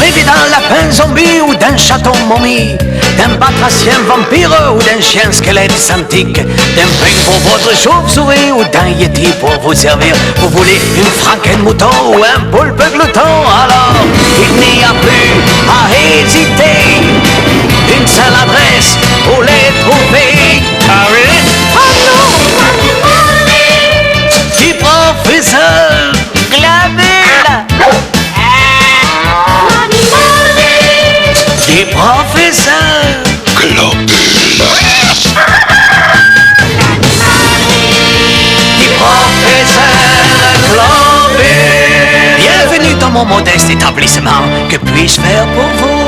rêver d'un lapin zombie ou d'un chaton momie, d'un batracien vampire ou d'un chien squelette antique, d'un peigne pour votre chauve-souris ou d'un yeti pour vous servir. Vous voulez une franken-mouton ou un poulpe glouton? Alors, il n'y a plus à hésiter. Une seule adresse pour les trouver. Du professeur Globule. Du professeur Globule. Du professeur Globule. Bienvenue dans mon modeste établissement. Que puis-je faire pour vous?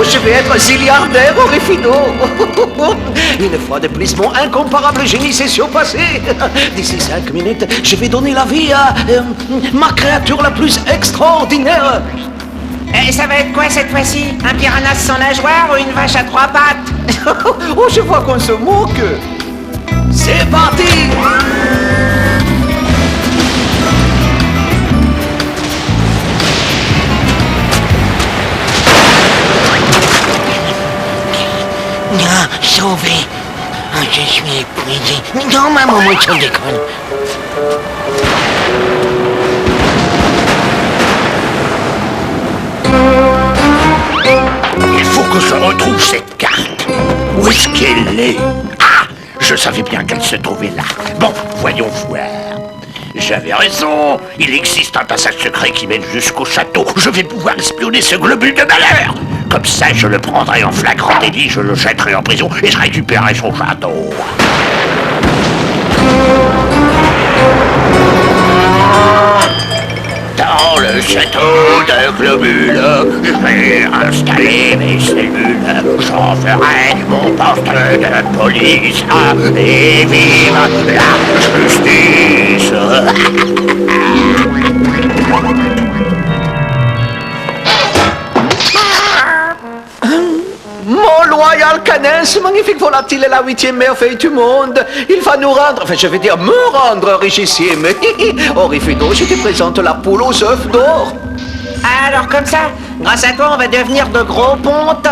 Je vais être zilliardaire au Réfino. Une fois de plus, mon incomparable génie s'est surpassé. D'ici 5 minutes, je vais donner la vie à ma créature la plus extraordinaire. Ça va être quoi cette fois-ci? Un piranha sans nageoire ou une vache à 3 pattes? Oh, je vois qu'on se moque. C'est parti. Sauvé. Je suis épuisé. Non, maman, moi, je déconne. Il faut que je retrouve cette carte. Où est-ce qu'elle est? Ah, je savais bien qu'elle se trouvait là. Bon, voyons voir. J'avais raison. Il existe un passage secret qui mène jusqu'au château. Je vais pouvoir espionner ce globule de malheur. Comme ça, je le prendrai en flagrant délit, je le jetterai en prison et je récupérerai son château. Dans le château de Globule, je vais installer mes cellules. J'en ferai mon poste de police. Et vive la justice! Mon loyal canin, ce magnifique volatile est la 8e merveille du monde. Il va nous rendre, enfin je vais dire me rendre richissime. Oh Réfino, je te présente la poule aux œufs d'or. Alors comme ça, grâce à toi, on va devenir de gros pontes.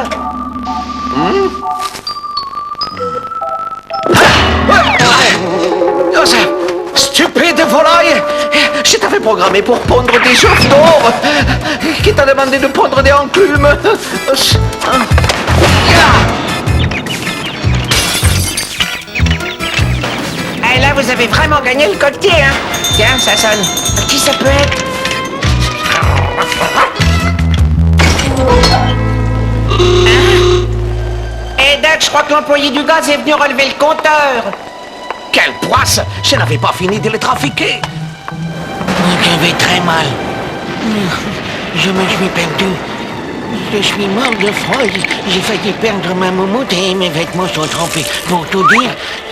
Oh, ça, stupide volaille! Je t'avais programmé pour pondre des œufs d'or. Qui t'a demandé de pondre des enclumes? Ah, là, vous avez vraiment gagné le coquetier, hein? Tiens, ça sonne. Qui ça peut être? Eh, Doc, je crois que l'employé du gaz est venu relever le compteur. Quelle poisse! Je n'avais pas fini de les trafiquer. Je vais très mal. Je me suis perdu. Je suis mort de froid. J'ai failli perdre ma moumoute et mes vêtements sont trempés. Pour tout dire,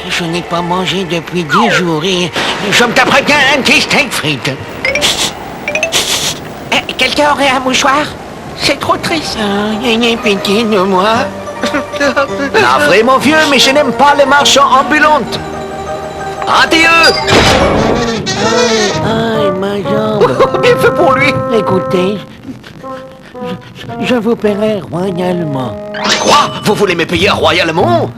je n'ai pas mangé depuis 10 jours et je me taperais bien un petit steak frites. Quelqu'un aurait un mouchoir? C'est trop triste. Ayez pitié de moi. Là, vraiment vieux, mais je n'aime pas les marchands ambulantes. Adieu! Aïe, ma jambe. Bien fait pour lui. Écoutez, je vous paierai royalement. Quoi? Vous voulez me payer royalement?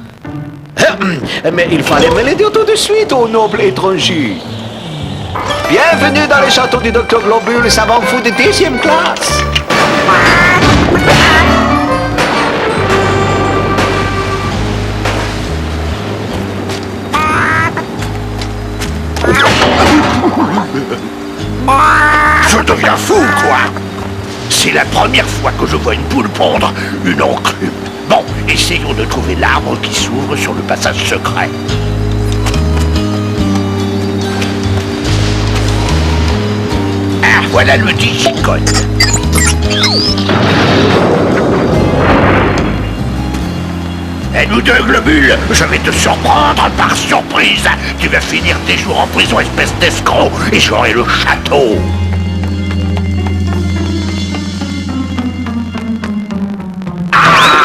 Mais il fallait me le dire tout de suite, ô noble étranger. Bienvenue dans le château du Docteur Globule, savant fou de 10e classe. Je deviens fou, quoi! C'est la première fois que je vois une poule pondre une enclume. Bon, essayons de trouver l'arbre qui s'ouvre sur le passage secret. Ah, voilà le digicode. Et nous deux, Globule, je vais te surprendre par surprise. Tu vas finir tes jours en prison, espèce d'escroc, et j'aurai le château. Ah!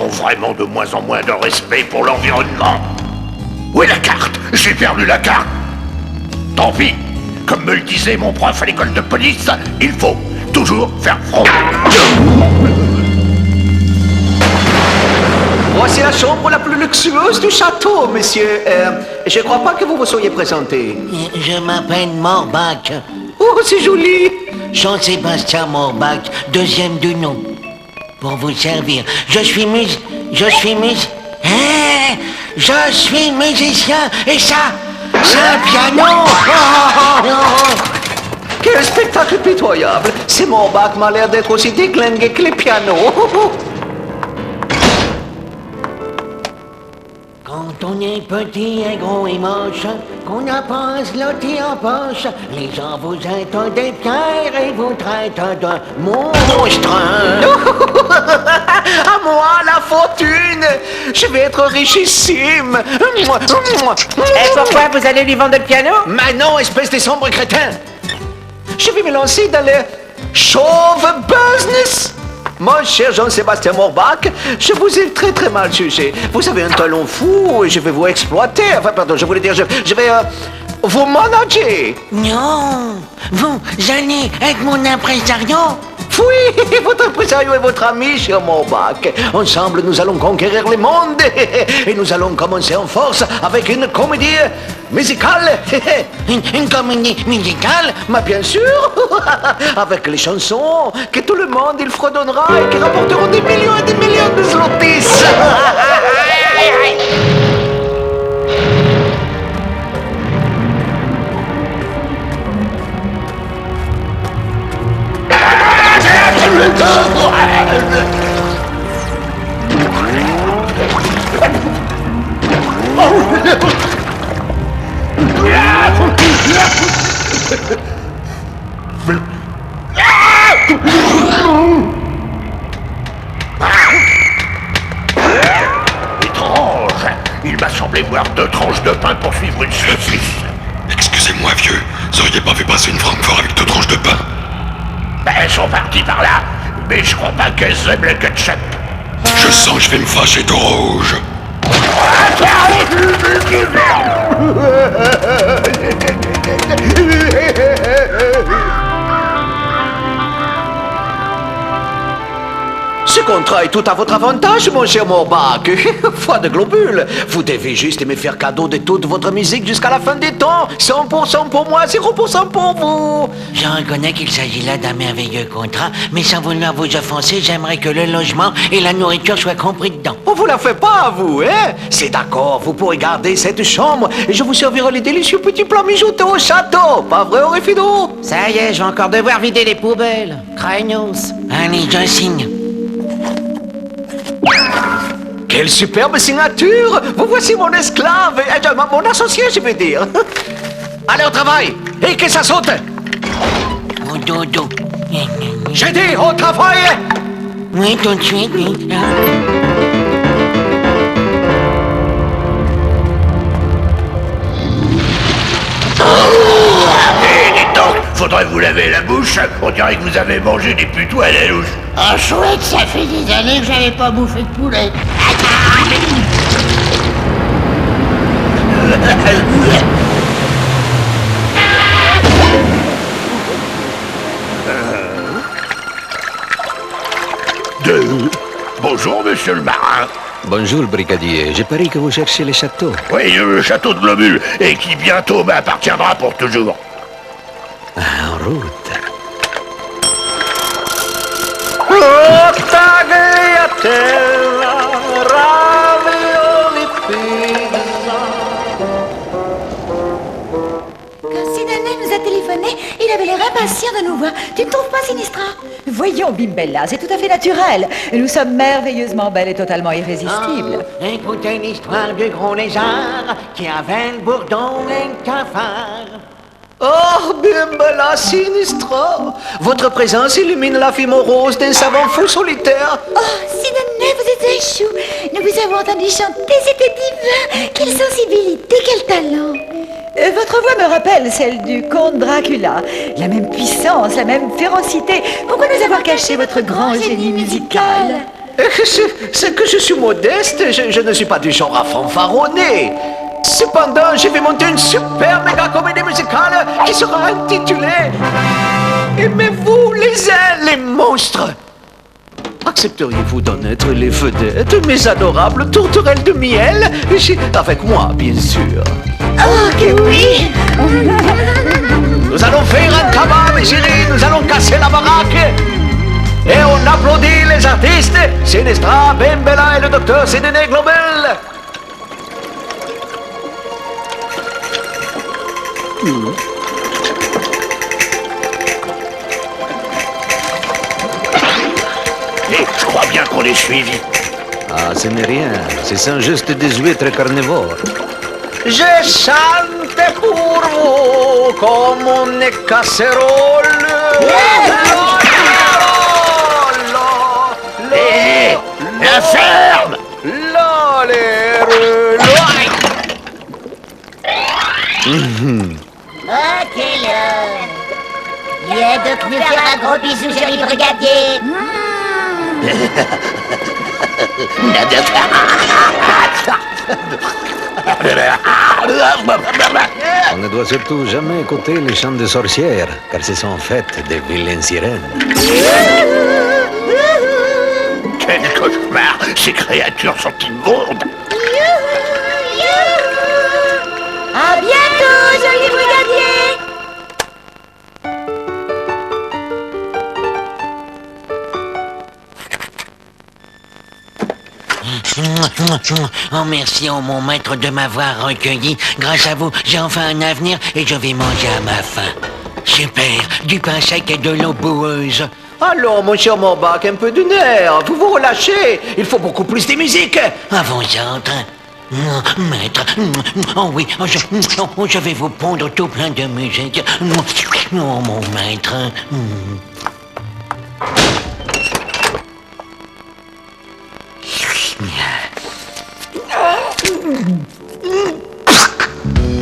ont vraiment de moins en moins de respect pour l'environnement. Où est la carte? J'ai perdu la carte. Tant pis. Comme me le disait mon prof à l'école de police, il faut toujours faire front. Voici la chambre la plus luxueuse du château, monsieur. Je crois pas que vous vous soyez présenté. Je m'appelle Morbach. Oh, c'est joli. Jean-Sébastien Morbach, deuxième du nom. Pour vous servir. Je suis musicien. Et ça, c'est un piano. Quel spectacle pitoyable. C'est Morbach m'a l'air d'être aussi déglingué que les pianos. Quand on est petit et gros et moche, qu'on n'a pas un zloty en poche, les gens vous jettent des pierres et vous traitent de monstre. À moi, la fortune. Je vais être richissime. Et pourquoi vous allez lui vendre le piano? Mais non, espèce de sombre crétin. Je vais me lancer dans le chauve business. Mon cher Jean-Sébastien Morbach, je vous ai très très mal jugé. Vous avez un talent fou et je vais vous exploiter. Enfin, pardon, je voulais dire, je vais vous manager. Non, vous allez être mon impresario. Oui, votre impresario est votre ami, cher Morbach. Ensemble, nous allons conquérir le monde. Et nous allons commencer en force avec une comédie musicale. Une comédie musicale? Mais bien sûr, avec les chansons que tout le monde il fredonnera et qui rapporteront des millions et des millions de zlotys. Étrange. Il m'a semblé voir 2 tranches de pain pour suivre une saucisse. Excusez-moi, vieux. Vous auriez pas fait passer une Francfort avec 2 tranches de pain? Ben, elles sont parties par là, mais je crois pas qu'elles aiment le ketchup. Je sens que je vais me fâcher de rouge. Ce contrat est tout à votre avantage, mon cher Morbach. Foi de globule. Vous devez juste me faire cadeau de toute votre musique jusqu'à la fin des temps. 100% pour moi, 0% pour vous. Je reconnais qu'il s'agit là d'un merveilleux contrat, mais sans vouloir vous offenser, j'aimerais que le logement et la nourriture soient compris dedans. On vous la fait pas, vous, hein? C'est d'accord, vous pourrez garder cette chambre et je vous servirai les délicieux petits plats mijotés au château. Pas vrai, Orifido? Ça y est, je vais encore devoir vider les poubelles. Craignos. Allez, je signe. Quelle superbe signature! Vous voici mon esclave, mon associé, je veux dire. Allez au travail, et que ça saute! Au dodo. J'ai dit au travail! Oui, tout de suite, oui. Dites donc, faudrait vous laver la bouche. On dirait que vous avez mangé des putois à la louche. Ah chouette, ça fait des années que j'avais pas bouffé de poulet. Bonjour, monsieur le marin. Bonjour, brigadier. Je parie que vous cherchez le château. Oui, le château de Globule, et qui bientôt m'appartiendra pour toujours. En route. Quand Sidanet nous a téléphoné, il avait l'air impatient de nous voir. Tu ne trouves pas, Sinistra? Voyons, Bimbella, c'est tout à fait naturel. Nous sommes merveilleusement belles et totalement irrésistibles. Écoutez l'histoire du gros lézard qui avait le bourdon et le cafard. Oh, Bimbella Sinistra! Votre présence illumine la fille morose d'un savant fou solitaire. Oh, Sidanet, vous êtes un chou. Nous vous avons entendu chanter, c'était divin. Quelle sensibilité, quel talent. Votre voix me rappelle celle du comte Dracula. La même puissance, la même férocité. Pourquoi nous avoir caché votre grand génie musical? C'est que je suis modeste, je ne suis pas du genre à fanfaronner. Cependant, je vais monter une super méga comédie musicale qui sera intitulée Aimez-vous les ailes, les monstres? Accepteriez-vous d'en être les vedettes, mes adorables tourterelles de miel? Avec moi, bien sûr. Oh, que oui! Nous allons faire un tabac, mes chéris, nous allons casser la baraque. Et on applaudit les artistes, Sinistra, Bembella et le docteur Sidney Globel. Et je crois bien qu'on est suivi. Ah, ce n'est rien. Ce sont juste des huîtres carnivores. Je chante pour vous comme une casserole. Hé, la ferme! Ok, là. Viens donc nous faire un gros bisou, joli brigadier. On ne doit surtout jamais écouter les chants de sorcières, car ce sont en fait des vilaines sirènes. Quel cauchemar! Ces créatures sont immondes! À bientôt, joli brigadier. Oh, merci, oh mon maître, de m'avoir recueilli. Grâce à vous, j'ai enfin un avenir et je vais manger à ma faim. Super, du pain sec et de l'eau boueuse. Allons, mon cher Morbac, un peu de nerf. Vous vous relâchez. Il faut beaucoup plus de musique. Avant-centre. Maître, oh oui, je vais vous pondre tout plein de musique. Oh, mon maître.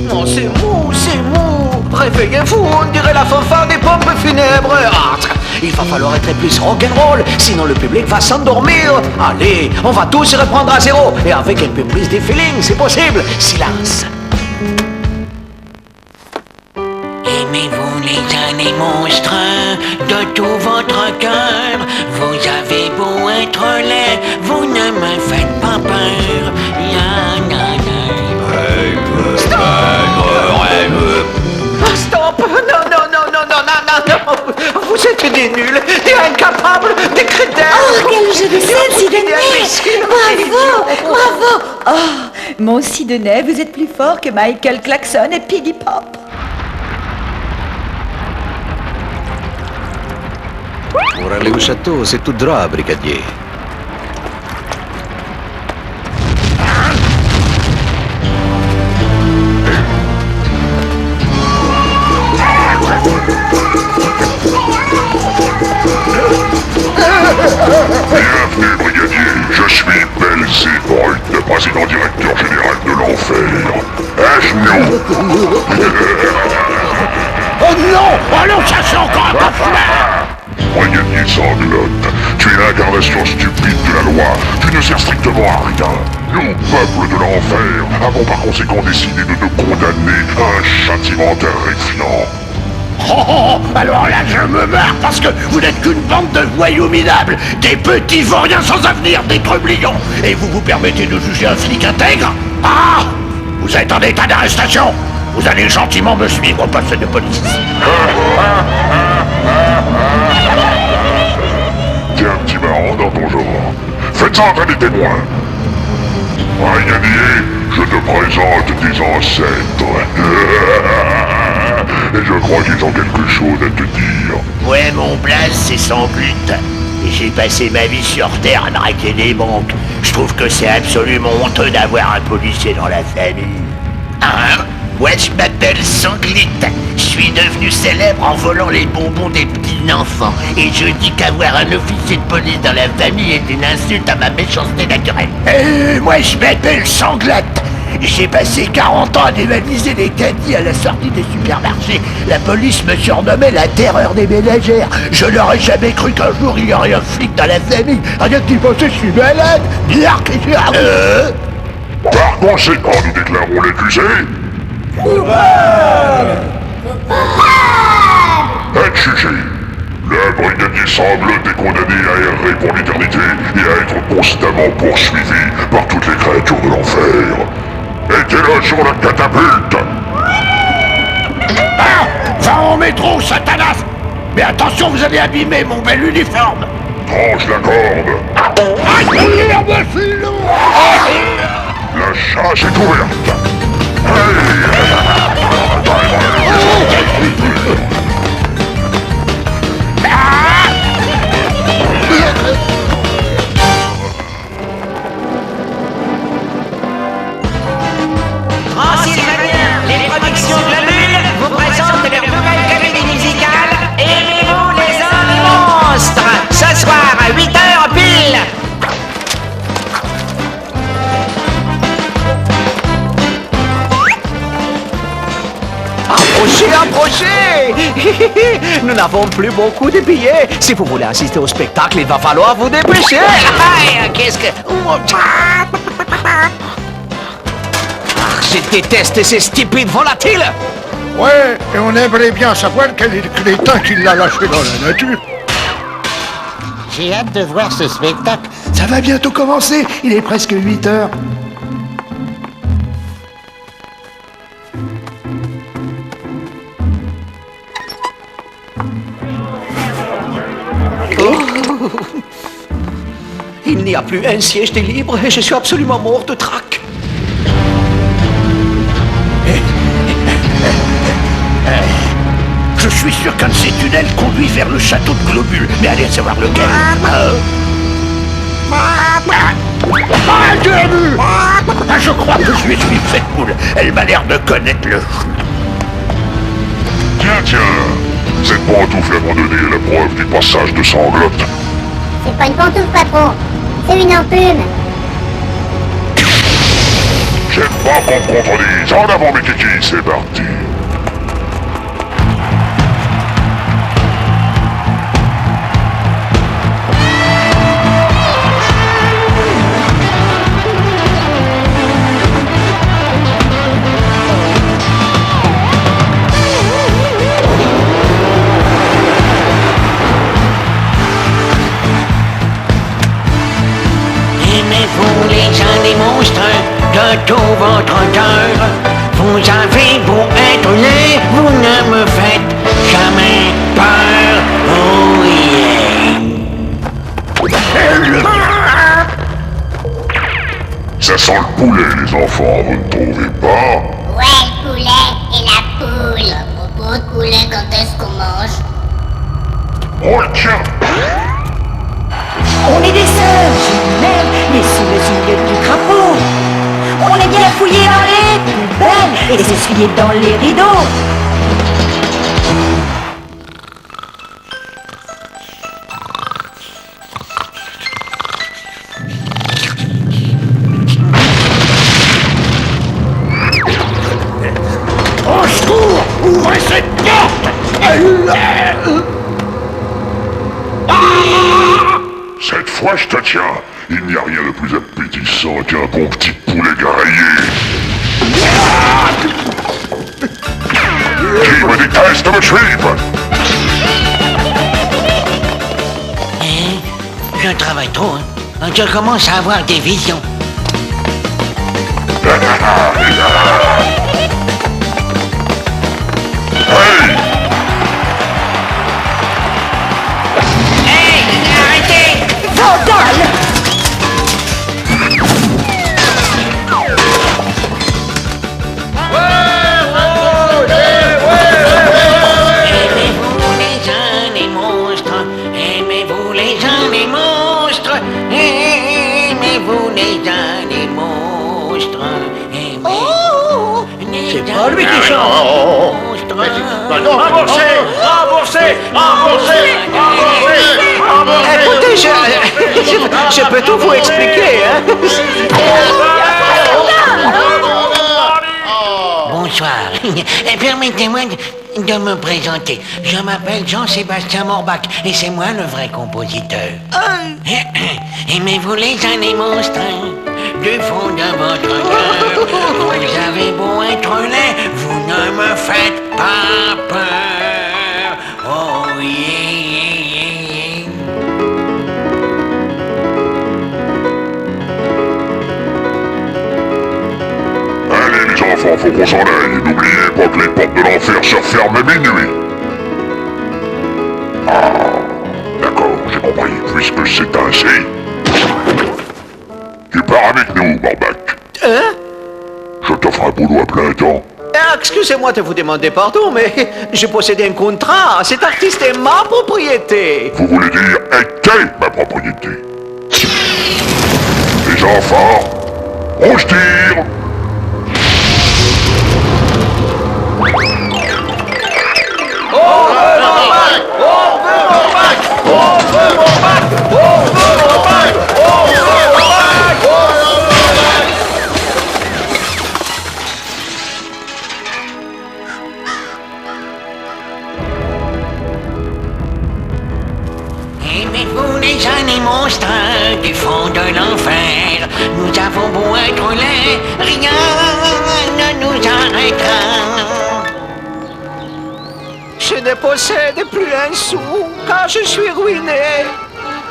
Non, c'est mou, c'est mou. Réveillez-vous, on dirait la fanfare des pompes funèbres. Ah, il va falloir être plus rock'n'roll, sinon le public va s'endormir. Allez, on va tous se reprendre à zéro. Et avec un peu plus de feeling, c'est possible. Silence. Aimez-vous les uns les monstres de tout votre cœur. Vous avez beau être laid, vous ne me faites pas peur. Stop! Non! Vous êtes des nuls, des incapables, des crétins! Oh, quel jeu de scène, Sidney! Bravo! Oh, mon Sidney, vous êtes plus fort que Michael Clarkson et Piggy Pop. Pour aller au château, c'est tout droit, brigadier. Bienvenue, brigadier. Je suis Belzébuth, président directeur général de l'enfer. Agneau. Oh non! Allons chercher encore un peu. Brigadier Sanglotte, tu es l'incarnation stupide de la loi. Tu ne sers strictement à rien. Nous, peuple de l'enfer, avons par conséquent décidé de te condamner à un châtiment terrifiant. Oh, alors là, je me marre parce que vous n'êtes qu'une bande de voyous minables, des petits vauriens sans avenir, des trublions, et vous vous permettez de juger un flic intègre? Ah! Vous êtes en état d'arrestation. Vous allez gentiment me suivre au poste de police. T'es un petit marrant dans ton genre. Faites ça entrer des témoins. Brigadier, je te présente tes ancêtres. Et je crois qu'ils ont quelque chose à te dire. Ouais, mon blaze, c'est Sanglutte. Et j'ai passé ma vie sur Terre à braquer des banques. Je trouve que c'est absolument honteux d'avoir un policier dans la famille. Hein? Moi, je m'appelle Sanglutte. Je suis devenu célèbre en volant les bonbons des petits enfants. Et je dis qu'avoir un officier de police dans la famille est une insulte à ma méchanceté naturelle. Moi, je m'appelle Sanglotte. J'ai passé 40 ans à dévaliser les caddies à la sortie des supermarchés. La police me surnommait la terreur des ménagères. Je n'aurais jamais cru qu'un jour il y aurait un flic dans la famille. Rien que d'y penser, je suis malade. Par conséquent, nous déclarons l'accusé être jugé. Le brigadier Sanglotte est condamné à errer pour l'éternité et à être constamment poursuivi par toutes les créatures de l'enfer. Mettez-le sur la catapulte. Ah, va en métro, Satanas. Mais attention, vous allez abîmer mon bel uniforme. Tranche la corde. Aïe, merde, c'est lourd. La chasse est ouverte. Transylvanien, les productions de la Mule vous présentent leur nouvelle comédie musicale Aimez-vous les hommes et monstres, ce soir à 8h pile. Approchez. Nous n'avons plus beaucoup de billets. Si vous voulez assister au spectacle, il va falloir vous dépêcher. Qu'est-ce que... Je déteste ces stupides volatiles. Ouais, et on aimerait bien savoir quel est le crétin qui l'a lâché dans la nature. J'ai hâte de voir ce spectacle. Ça va bientôt commencer, il est presque 8 heures. Il n'y a plus un siège de libre et je suis absolument mort de trac. Je suis sûr qu'un de ces tunnels conduit vers le château de Globule. Mais allez savoir lequel. Je crois que je vais suivre cette poule. Elle m'a l'air de connaître le... Tiens, cette pantoufle abandonnée est la preuve du passage de Sanglotte. C'est pas une pantoufle, patron. C'est une enclume. J'aime pas qu'on me contredise. En avant, mes kikis, c'est parti. Aimez-vous les gens des monstres de tout votre cœur? Vous avez beau être laid, vous ne me faites jamais peur. Oh yeah! Ça sent le poulet, les enfants, vous ne trouvez pas? Ouais, le poulet et la poule. À propos de poulet, quand est-ce qu'on mange? Oh tiens! On est des sœurs jumelles, mais sous le gilet du crapaud. On est bien fouillés dans les poubelles et les essuyer dans les rideaux. Au secours! Ouvrez cette porte! Cette fois, je te tiens. Il n'y a rien de plus appétissant qu'un bon petit poulet grillé. Qui me déteste me suivre? Je travaille trop, hein. Je commence à avoir des visions. Hey! Hey, arrêtez! Vandale! Aimez-vous les gens des monstres? Aimez-vous les gens des monstres? Aimez-vous les gens des monstres? C'est pas lui qui chante. Écoutez, je peux tout vous expliquer, hein. Permettez-moi de me présenter. Je m'appelle Jean-Sébastien Morbach et c'est moi le vrai compositeur. Aimez-vous les animaux du fond de votre cœur? Vous avez beau être laid, vous ne me faites pas peur. Oh yeah, yeah, yeah. Allez les enfants, faut qu'on s'en aille. N'oubliez pas que les portes de l'enfer se referment à minuit. Ah, d'accord, j'ai compris. Puisque c'est ainsi, tu pars avec nous, Morbach. Hein? Je t'offre un boulot à plein temps. Excusez-moi de vous demander pardon, mais je possédais un contrat. Cet artiste est ma propriété. Vous voulez dire était ma propriété. Les enfants, on se tire. Aimez-vous les animaux du fond de l'enfer? Nous avons beau être laid, rien ne nous arrêtera. Je ne possède plus un sou car je suis ruiné.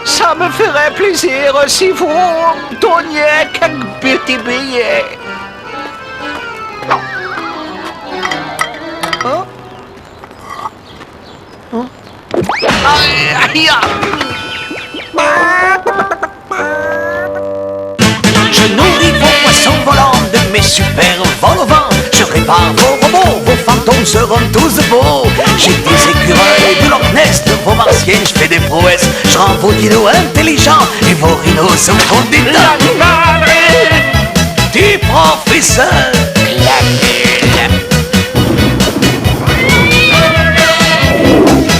Ça me ferait plaisir si vous donniez quelques petits billets. Hein? Hein? Aïe, aïe, je nourris vos poissons volants de mes super vols au vent. Je répare vos robots, vos fantômes seront tous beaux. J'ai des écureuils de Loch Ness, de vos martiens, je fais des prouesses. Je rends vos dinos intelligents et vos rhinos se font des dents. Du professeur Clapel.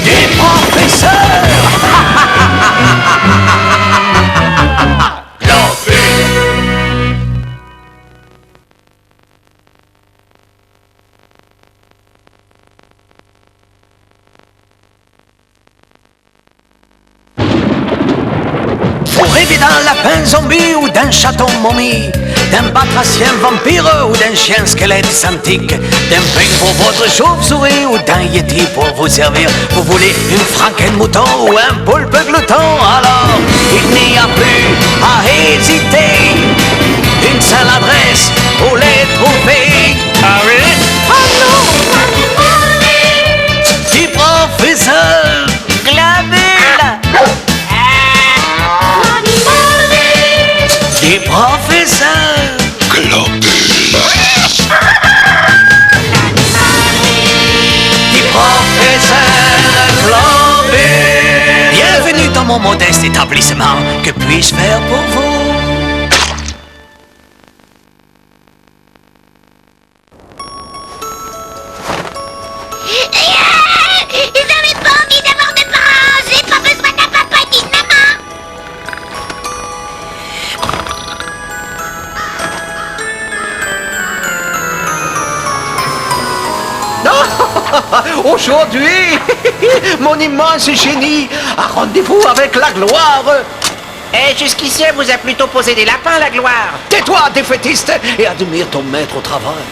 Du professeur d'un lapin zombie ou d'un chaton momie, d'un batracien vampire ou d'un chien squelette antique, d'un peigne pour votre chauve-souris ou d'un yeti pour vous servir. Vous voulez une franken-mouton ou un poulpe glouton? Alors, il n'y a plus à hésiter. Une seule adresse pour les trouver. Ah oui? Du professeur Glabule. Du professeur Globule. Du professeur Globule. Bienvenue dans mon modeste établissement. Que puis-je faire pour vous? J'avais pas envie d'avoir de parents. J'ai pas besoin d'un papa ni de maman. Aujourd'hui, mon immense génie a rendez-vous avec la gloire. Et jusqu'ici, elle vous a plutôt posé des lapins, la gloire. Tais-toi, défaitiste, et admire ton maître au travail.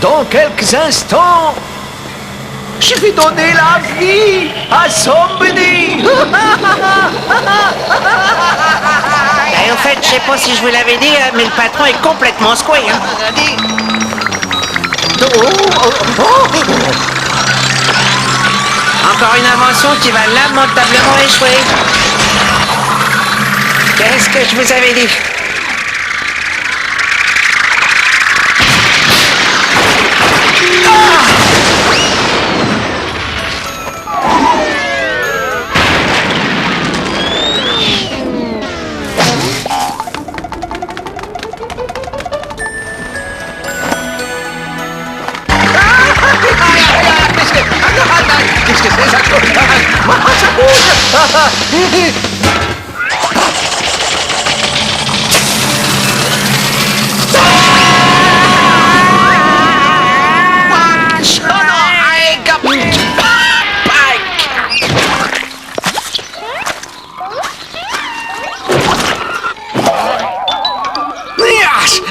Dans quelques instants, je vais donner la vie à Zombie. Et en fait, je sais pas si je vous l'avais dit, mais le patron est complètement secoué. Encore une invention qui va lamentablement échouer. Qu'est-ce que je vous avais dit? Qu'est-ce que c'est ça? Ça bouge!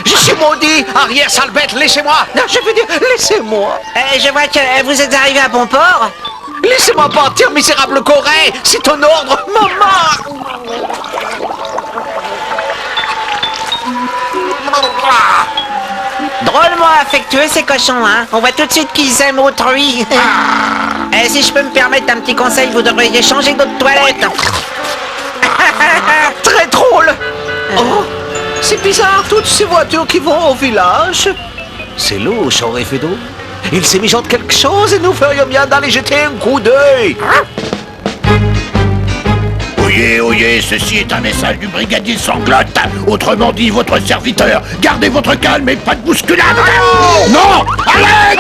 Je suis maudit. Arrière, sale bête, laissez-moi. Non, je veux dire, laissez-moi. Je vois que vous êtes arrivé à bon port. Laissez-moi partir, misérable Corée. C'est un ordre, maman. Drôlement affectueux ces cochons, hein. On voit tout de suite qu'ils aiment autrui. Si je peux me permettre un petit conseil, vous devriez changer d'autres toilettes. Très drôle. Oh, c'est bizarre, toutes ces voitures qui vont au village. C'est louche, aurait fait d'eau. Il s'est mijote quelque chose et nous ferions bien d'aller jeter un coup d'œil. Oyez, oyez, ceci est un message du brigadier Sanglotte. Autrement dit, votre serviteur. Gardez votre calme et pas de bousculade. Non, allez.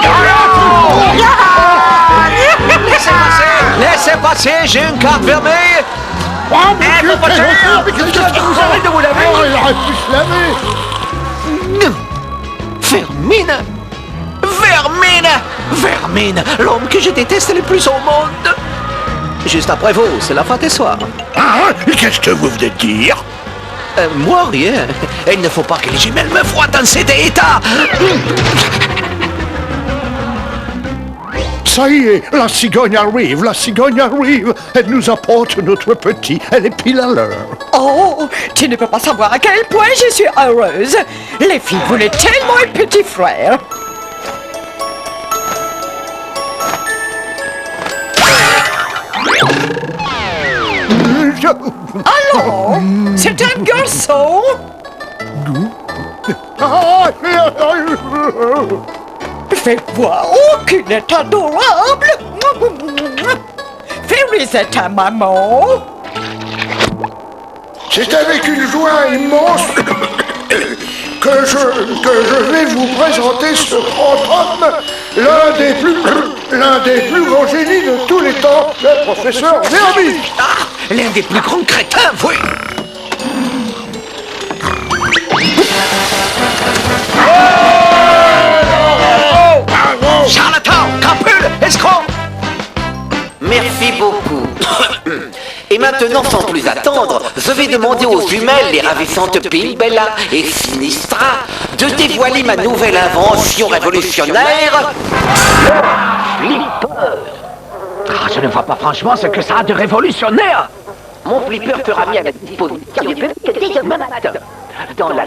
Laissez passer. Laissez passer, j'ai une carte vermeille. Oh, mais qu'est-ce que vous avez de vous laver? Oh, il aurait pu se laver. Vermine. Vermine. Vermine, l'homme que je déteste le plus au monde. Juste après vous, c'est la fin des soirs. Ah, qu'est-ce que vous venez de dire? Moi, rien. Il ne faut pas que les jumelles me froident dans cet état. Ça y est, la cigogne arrive, Elle nous apporte notre petit, elle est pile à l'heure. Oh, tu ne peux pas savoir à quel point je suis heureuse. Les filles voulaient tellement un petit frère. Alors, c'est un garçon? Fais voir, oh, qu'il est adorable! Félicite ta maman! C'est avec une joie immense que je vais vous présenter ce grand homme, l'un des plus grands génies de tous les temps, le professeur Vermi. Ah, l'un des plus grands crétins, oui. Charlatan, crapule, escroc. Merci beaucoup. Et maintenant, sans plus attendre, je vais demander aux jumelles, les ravissantes Pimbella et Sinistra, de dévoiler ma nouvelle invention révolutionnaire. Flipper. Ah, je ne vois pas franchement ce que ça a de révolutionnaire. Mon flipper fera mis à la disposition dès demain matin. Dans la